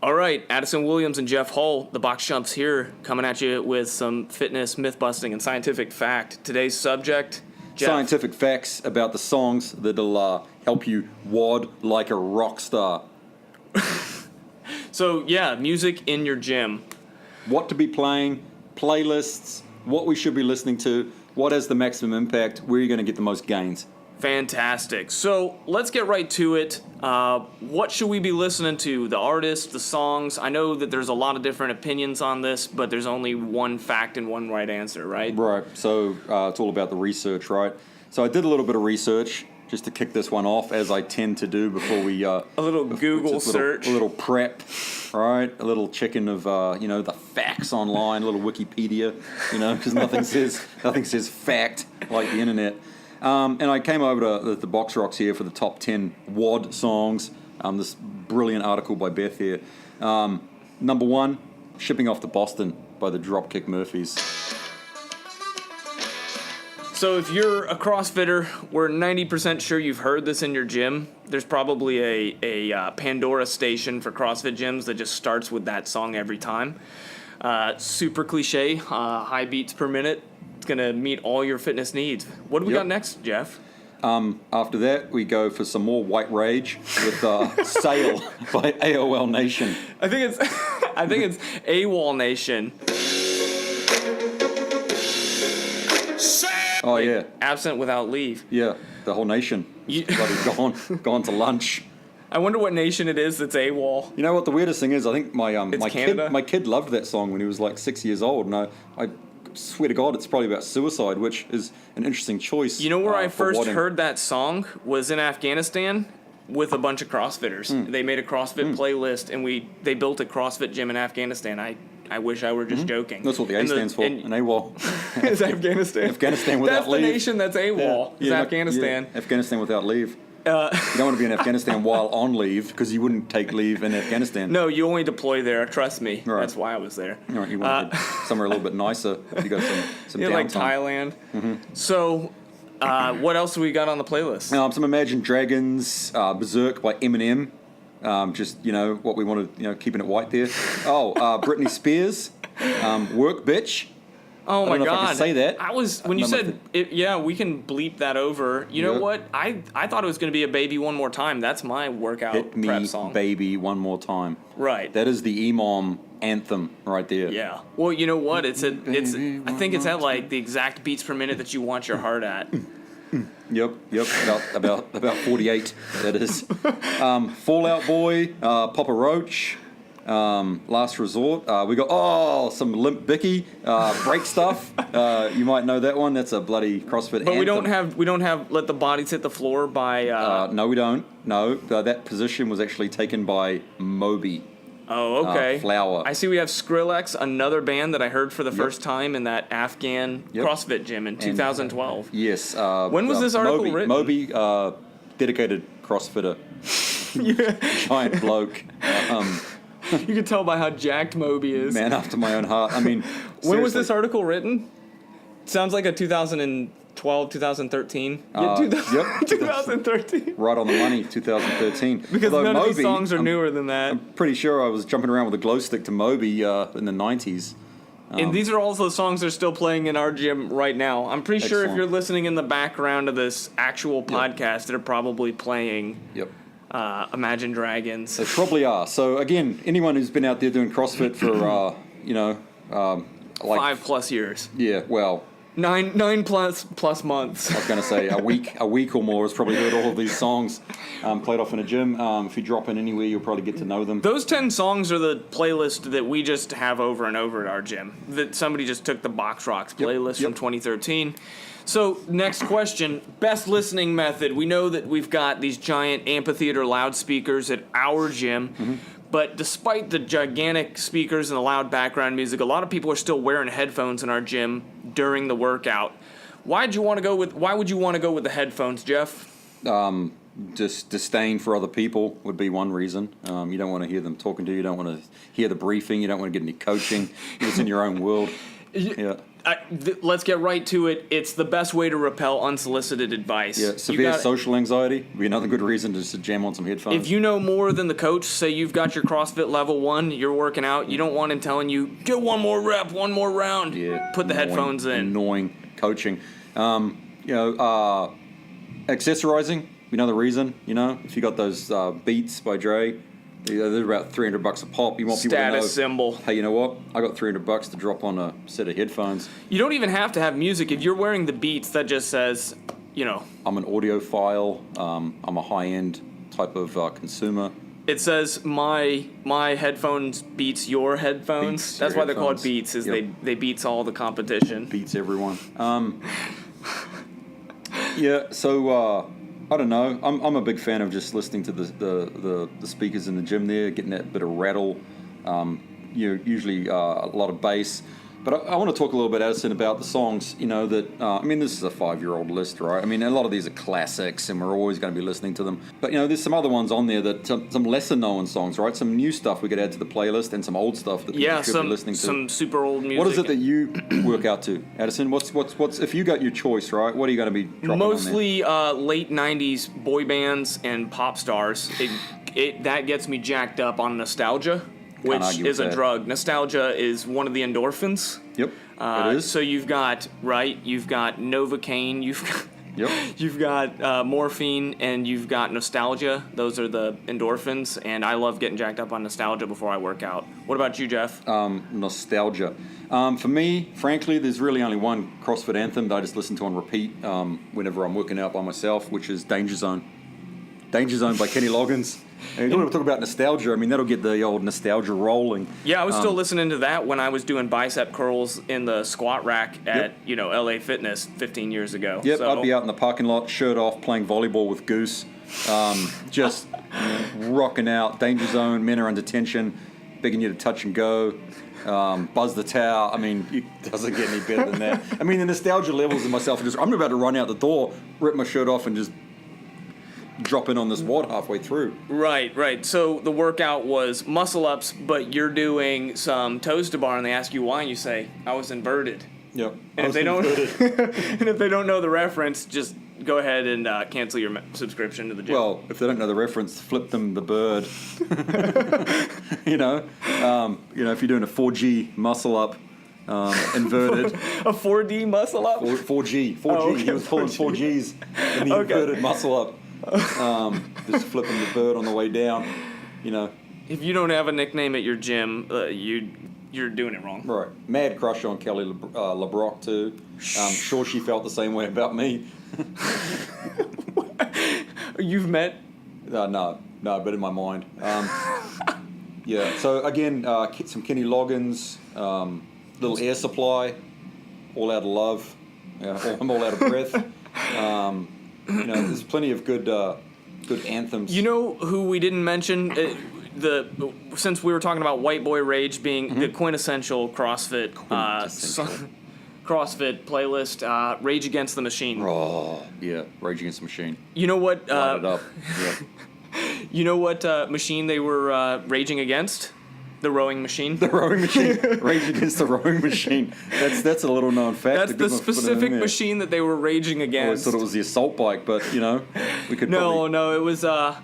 All right, Addison Williams and Jeff Hull, the Box Chumps here, coming at you with some fitness, myth-busting, and scientific fact. Today's subject, Jeff. Scientific facts about the songs that'll help you wad like a rock star. So, yeah, music in your gym. What to be playing, playlists, what we should be listening to, what has the maximum impact, where you're going to get the most gains. Fantastic. So let's get right to it. What should we be listening to? The artists, the songs? I know that there's a lot of different opinions on this, but there's only one fact and one right answer, right? Right. So it's all about the research, right? So I did a little bit of research just to kick this one off, as I tend to do before we... a little Google search. A little prep, right? A little checking of, the facts online, a little Wikipedia, because nothing says fact like the internet. And I came over to the Box Rocks here for the top 10 WOD songs. This brilliant article by Beth here. Number 1, Shipping Off to Boston by the Dropkick Murphys. So if you're a CrossFitter, we're 90% sure you've heard this in your gym. There's probably a Pandora station for CrossFit gyms that just starts with that song every time. Super cliche, high beats per minute. It's going to meet all your fitness needs. What do we got next, Jeff? After that, we go for some more White Rage with Sail by AOL Nation. I think it's AWOL Nation. Oh, yeah. Absent without leave. Yeah, the whole nation is bloody gone to lunch. I wonder what nation it is that's AWOL. You know what the weirdest thing is? I think my my kid loved that song when he was like 6 years old, and I swear to God, it's probably about suicide, which is an interesting choice. You know where I first heard that song was in Afghanistan with a bunch of CrossFitters. They made a CrossFit playlist, and they built a CrossFit gym in Afghanistan. I wish I were just joking. That's what the A stands for, an AWOL. It's Afghanistan. Afghanistan without leave. That's the nation that's AWOL. It's Afghanistan. Yeah. Afghanistan without leave. You don't want to be in Afghanistan while on leave, because you wouldn't take leave in Afghanistan. No, you only deploy there. Trust me. Right. That's why I was there. Right, you want to be somewhere a little bit nicer. If you got some downtime. Like Thailand. Mm-hmm. So, what else do we got on the playlist? Some Imagine Dragons, Berserk by Eminem. Just what we want to keeping it white there. Britney Spears, Work Bitch. Oh my God! If I can say that. When you said it, we can bleep that over. You know what? I thought it was going to be a Baby One More Time. That's my workout prep song. Hit me, baby, one more time. Right. That is the EMOM anthem right there. Yeah. Well, you know what? I think it's at like the exact beats per minute that you want your heart at. Yep. About 48. That is. Fall Out Boy, Papa Roach. Last Resort. We got some Limp Bicky, Break Stuff. You might know that one. That's a bloody CrossFit. But anthem. we don't have Let the Bodies Hit the Floor by. No, we don't. No, that position was actually taken by Moby. Oh, okay. Flower. I see we have Skrillex, another band that I heard for the first time in that Afghan CrossFit gym in 2012. Yes. When was this article written? Moby, dedicated CrossFitter, giant bloke. You can tell by how jacked Moby is. Man after my own heart. I mean, when was this article written? Sounds like a 2012, 2013. 2013. Right on the money, 2013. Because none of these songs are newer than that. I'm pretty sure I was jumping around with a glow stick to Moby in the 90s. And these are also the songs that are still playing in our gym right now. I'm pretty sure if you're listening in the background of this actual podcast, they're probably playing... Imagine Dragons. They probably are. So again, anyone who's been out there doing CrossFit for like 5+ years. Yeah, well, 9 plus months. I was going to say a week or more has probably heard all of these songs played off in a gym. If you drop in anywhere, you'll probably get to know them. Those 10 songs are the playlist that we just have over and over at our gym. That somebody just took the Box Rocks playlist from 2013. So, next question, best listening method. We know that we've got these giant amphitheater loudspeakers at our gym, but despite the gigantic speakers and the loud background music, a lot of people are still wearing headphones in our gym during the workout. Why would you want to go with the headphones, Jeff? Just disdain for other people would be one reason. You don't want to hear them talking to you. You don't want to hear the briefing. You don't want to get any coaching. You're just in your own world. Yeah. let's get right to it. It's the best way to repel unsolicited advice. Yeah, severe social anxiety would be another good reason to jam on some headphones. If you know more than the coach, say you've got your CrossFit level 1, you're working out, you don't want him telling you, get one more rep, one more round. Yeah, put the headphones in. Annoying coaching. Accessorizing, the reason, if you got those Beats by Dre, they're about $300 a pop. You want people to know, status symbol. Hey, you know what? I got $300 to drop on a set of headphones. You don't even have to have music. If you're wearing the Beats, that just says, I'm an audiophile. I'm a high-end type of consumer. It says my headphones beats your headphones. Beats That's your why they're called headphones. Beats, is Yep. they beats all the competition. Beats everyone. So I don't know. I'm a big fan of just listening to the speakers in the gym there, getting that bit of rattle. Usually a lot of bass. But I want to talk a little bit, Addison, about the songs, this is a 5-year-old list, right? A lot of these are classics, and we're always going to be listening to them. But, there's some other ones on there that, some lesser-known songs, right? Some new stuff we could add to the playlist, and some old stuff that people should be listening to. Some super old music. What is it that you work out to, Addison? What's if you got your choice, right? What are you going to be dropping Mostly late 90s boy bands and pop stars. That gets me jacked up on nostalgia. Which is a drug. Nostalgia is one of the endorphins. Yep, it is. So you've got Novocaine, you've got morphine, and you've got nostalgia. Those are the endorphins, and I love getting jacked up on nostalgia before I work out. What about you, Jeff? Nostalgia. For me, frankly, there's really only one CrossFit anthem that I just listen to on repeat whenever I'm working out by myself, which is Danger Zone. Danger Zone by Kenny Loggins. And you want to talk about nostalgia, that'll get the old nostalgia rolling. Yeah, I was still listening to that when I was doing bicep curls in the squat rack at, LA Fitness 15 years ago. Yep, so. I'd be out in the parking lot, shirt off, playing volleyball with Goose, just rocking out. Danger Zone, men are under tension, begging you to touch and go. Buzz the Tower. It doesn't get any better than that. The nostalgia levels in myself. I'm about to run out the door, rip my shirt off, and just drop in on this wad halfway through. Right. So the workout was muscle ups, but you're doing some toes to bar, and they ask you why, and you say, I was inverted. Yep. And if they don't know the reference, just go ahead and cancel your subscription to the gym. Well, if they don't know the reference, flip them the bird. If you're doing a 4G muscle up, inverted. A 4D muscle up? 4G. Oh, okay, He was pulling 4Gs in the inverted muscle up. Just flipping the bird on the way down, If you don't have a nickname at your gym, you're doing it wrong. Right. Mad crush on Kelly LeBrock too. Sure she felt the same way about me. You've met? No, but in my mind. Yeah. So again, some Kenny Loggins, little Air Supply, All Out of Love. Yeah, I'm all out of breath. There's plenty of good anthems. You know who we didn't mention? Since we were talking about White Boy Rage being the quintessential CrossFit CrossFit playlist, Rage Against the Machine. Oh, yeah, Rage Against the Machine. You know what? Light it up. Yeah. You know what machine they were raging against? The rowing machine. The rowing machine. Rage Against the rowing machine. That's a little known fact. That's the specific machine that they were raging against. I thought it was the assault bike, but we could. No, it was the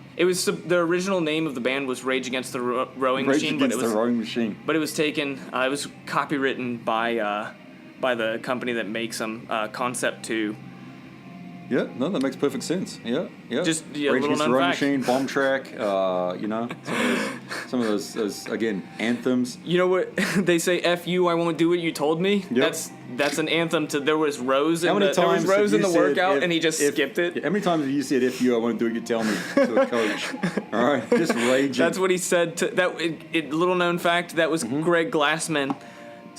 original name of the band was Rage Against the Rowing Machine, but it was the rowing machine. But it was taken. It was copywritten by the company that makes them. Concept 2. Yeah, no, that makes perfect sense. Yeah. Just Rage little Against the known Rowing fact. Machine, Bomb Track. Some of those again anthems. You know what they say? F you, I won't do what you told me. Yep. That's an anthem to. There was Rose in the workout, and he just skipped it. How many times have you said "F you, I won't do what you tell me" to a coach? All right, just raging. That's what he said. Little known fact. That was Greg Glassman,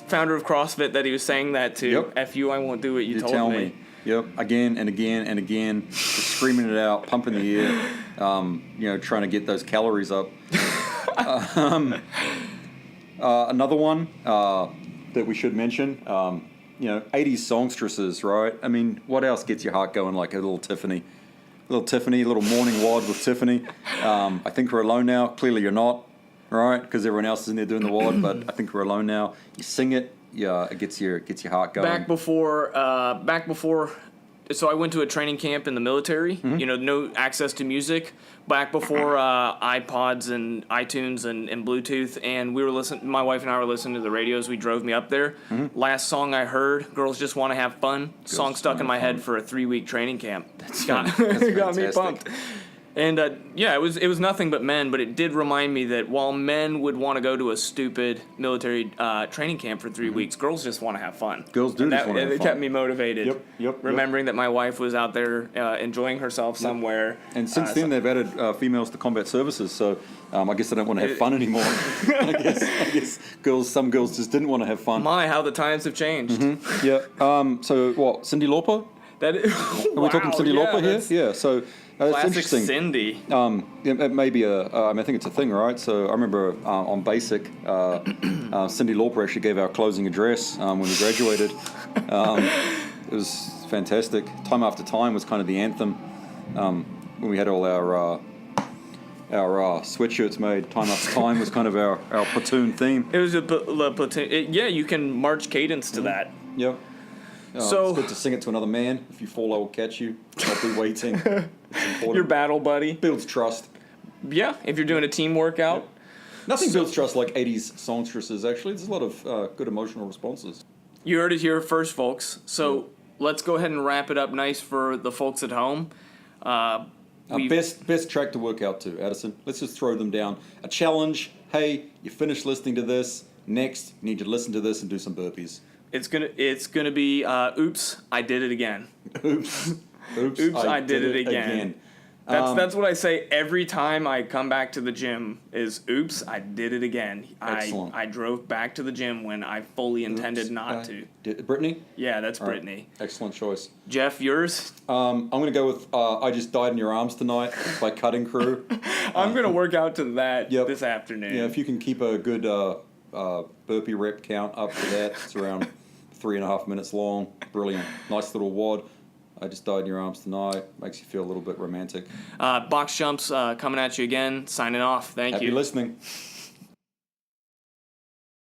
founder of CrossFit, that he was saying that to. Yep. F you, I won't do what you tell me. Yep, again and again and again, just screaming it out, pumping the air, trying to get those calories up. Another one that we should mention, 80s songstresses, right? What else gets your heart going like a little Tiffany? A little morning wad with Tiffany. I think we're alone now. Clearly you're not, right? Because everyone else is in there doing the wad, but I think we're alone now. You sing it, it gets your heart going. Back before, so I went to a training camp in the military. Mm-hmm. You know, no access to music. Back before iPods and iTunes and Bluetooth, and we were listening. My wife and I were listening to the radio as we drove me up there. Mm-hmm. Last song I heard, "Girls Just Want to Have Fun." Song stuck in my head for a 3-week training camp. That's got me pumped. And it was nothing but men, but it did remind me that while men would want to go to a stupid military training camp for 3 weeks, girls just want to have fun. Girls do just want to have fun. It kept me motivated. Yep. Remembering that my wife was out there enjoying herself somewhere. And since then, they've added females to combat services, so I guess they don't want to have fun anymore. I guess some girls just didn't want to have fun. My, how the times have changed. Mm-hmm. Yeah. So what? Cyndi Lauper? Are we talking Cyndi Lauper here? Yeah. So. It's classic interesting. Cindy. It may be I think it's a thing, right? So I remember on Basic, Cyndi Lauper actually gave our closing address when we graduated. It was fantastic. Time After Time was kind of the anthem when we had all our sweatshirts made. Time After Time was kind of our platoon theme. It was a platoon. You can march cadence to that. Yep. So it's good to sing it to another man. If you fall, I will catch you. I'll be waiting. It's important. Your battle buddy. Builds trust. Yeah, if you're doing a team workout. Yep. Nothing builds trust like 80s songstresses, actually. There's a lot of good emotional responses. You heard it here first, folks. So let's go ahead and wrap it up nice for the folks at home. Best track to work out to, Addison. Let's just throw them down. A challenge. Hey, you finished listening to this. Next, you need to listen to this and do some burpees. It's gonna be oops, I did it again. Oops, I did it again. That's what I say every time I come back to the gym is oops, I did it again. Excellent. I drove back to the gym when I fully intended not to. Brittany? Yeah, that's All Brittany. Right. Excellent choice. Jeff, yours? I'm going to go with I Just Died in Your Arms Tonight by Cutting Crew. I'm going to work out to that this afternoon. Yeah, if you can keep a good burpee rep count up to that, it's around 3.5 minutes long. Brilliant. Nice little wad. I Just Died in Your Arms Tonight. Makes you feel a little bit romantic. Box Jumps coming at you again. Signing off. Thank you. Happy listening.